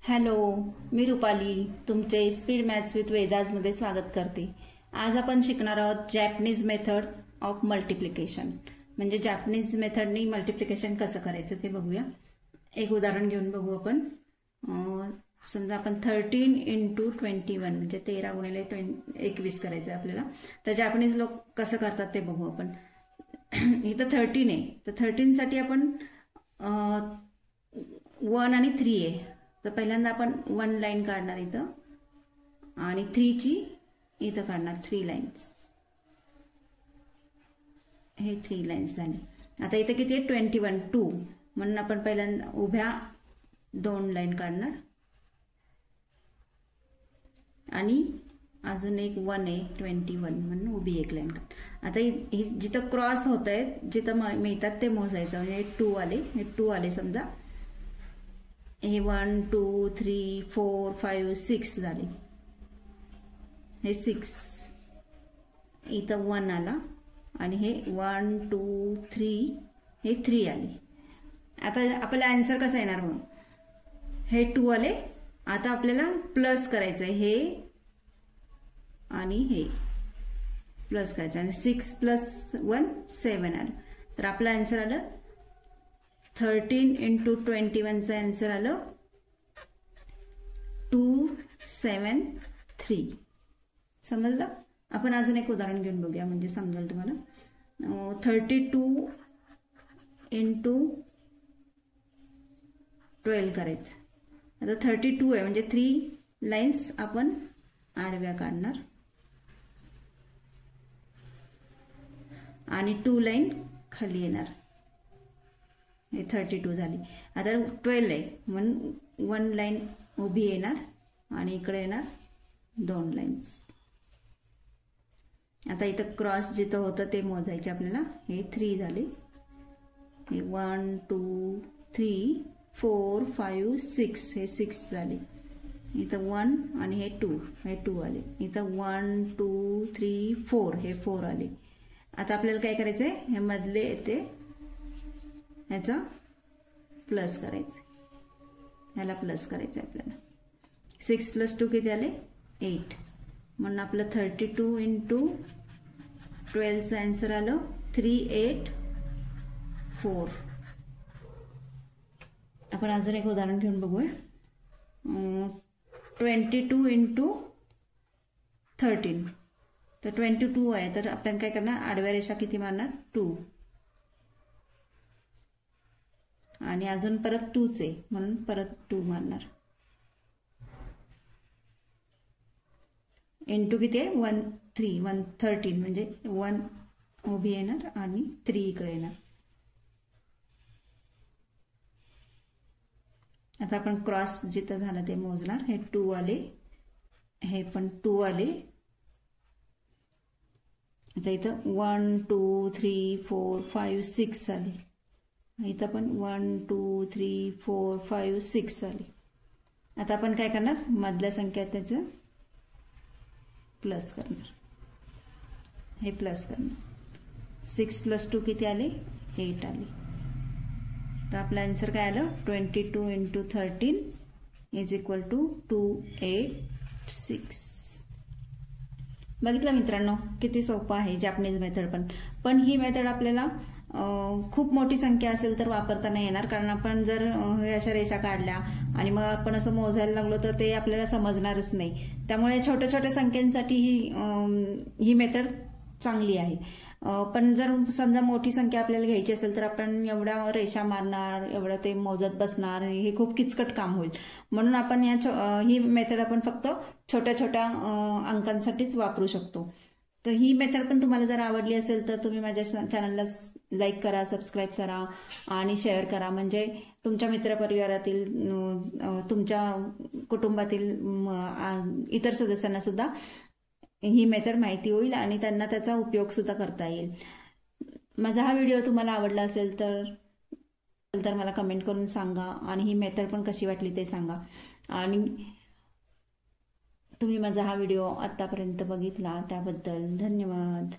Hello, मी रुपाली तुमचे speed maths with वेदाजमध्ये स्वागत करते। आज आपण शिकणार आहोत जॅपनीज मेथड ऑफ मल्टिप्लिकेशन, म्हणजे जॅपनीज मेथडनी मल्टिप्लिकेशन कसं करायचं ते बघूया। एक उदाहरण घेऊन बघू आपण। समजा आपण 13 × 21 म्हणजे 13 × 21 करायचं आपल्याला, तर जॅपनीज लोक कसं करतात ते बघू आपण। इथं 13 आहे, तर 13 साठी आपण 1 आणि 3 आहे, तर पहिल्यांदा आपण 1 लाईन काढणार इथं आणि 3 ची इथं काढणार, 3 लाईन्स। हे 3 लाईन्स झाले। आता इथं किती आहे 21, 2 म्हणून आपण पहिल्यांदा उभ्या 2 लाईन काढणार आणि अजून एक 1 आहे 21 म्हणून उभी एक लाईन काढ। आता जिथं क्रॉस होत आहेत, जिथं मिळतात ते मोजायचं, म्हणजे 2 आले, हे 2 आले समजा, हे 1 2 3 4 5 6 झाले, हे 6 इथं 1 आला आणि हे 1 2 3 हे 3 आले। आता आपल्याला आन्सर कसं येणार मग, हे 2 आले, आता आपल्याला प्लस करायचं आहे, हे आणि हे प्लस करायचं आणि 6 + 1 7 आलं, तर आपलं आन्सर आलं 13 × 21 चं आन्सर आलं 273। समजलं? आपण अजून एक उदाहरण घेऊन बघूया म्हणजे समजेल तुम्हाला। 32 × 12 करायचं। आता 32 आहे म्हणजे 3 लाईन्स आपण आडव्या काढणार आणि 2 लाईन खाली येणार, हे 32 झाली। आता 12 आहे म्हणून 1 लाईन उभी येणार आणि इकडे येणार 2 लाईन्स। आता इथं क्रॉस जिथं होतं ते मोजायचे आपल्याला, हे 3 झाले, हे 1 2 3 4 5 6 हे 6 झाले, इथं 1 आणि हे 2 हे 2 आले, इथं 1 2 3 4 हे 4 आले। आता आपल्याला काय करायचंय, हे मधले येते ह्याचा प्लस करायचं, ह्याला प्लस करायचं आपल्याला। 6 + 2 किती आले 8, म्हणून आपलं 32 × 12 चं आन्सर आलं 384। आपण अजून एक उदाहरण घेऊन बघूया। 22 × 13, तर 22 आहे, तर आपण काय करणार, आडव्या रेषा किती मारणार 2 आणि अजून परत 2च आहे म्हणून परत 2 मारणार। इंटू किती आहे 13 म्हणजे 1 उभी येणार आणि 3 इकडे येणार। आता आपण क्रॉस जिथं झालं ते मोजणार, हे 2 आले, हे पण 2 आले। आता इथं 1 2 3 4 5 6 आले, इथं पण 1 2 3 4 5 6 आले। आता आपण काय करणार, मधल्या संख्या त्याचं प्लस करणार, हे प्लस करणार। 6 + 2 किती आले 8 आले, तर आपलं आन्सर काय आलं 22 × 13 = 286। बघितलं मित्रांनो, किती सोपं आहे जॅपनीज मेथड। पण ही मेथड आपल्याला खूप मोठी संख्या असेल तर वापरता नाही येणार, कारण आपण जर हे अशा रेषा काढल्या आणि मग आपण असं मोजायला लागलो तर ते आपल्याला समजणारच नाही। त्यामुळे छोट्या छोट्या संख्यांसाठी ही मेथड चांगली आहे। पण जर समजा मोठी संख्या आपल्याला घ्यायची असेल तर आपण एवढ्या रेषा मारणार, एवढं ते मोजत बसणार, हे खूप किचकट काम होईल। म्हणून आपण ही मेथड आपण फक्त छोट्या छोट्या अंकांसाठीच वापरू शकतो। तर ही मेथड पण तुम्हाला जर आवडली असेल तर तुम्ही माझ्या चॅनलला लाईक करा, सबस्क्राईब करा आणि शेअर करा, म्हणजे तुमच्या मित्रपरिवारातील, तुमच्या कुटुंबातील इतर सदस्यांना सुद्धा ही मेथड माहिती होईल आणि त्यांना त्याचा उपयोग सुद्धा करता येईल। माझा हा व्हिडिओ तुम्हाला आवडला असेल तर मला कमेंट करून सांगा आणि ही मेथड पण कशी वाटली ते सांगा। आणि तुम्ही माझा हा व्हिडिओ आतापर्यंत बघितला त्याबद्दल धन्यवाद।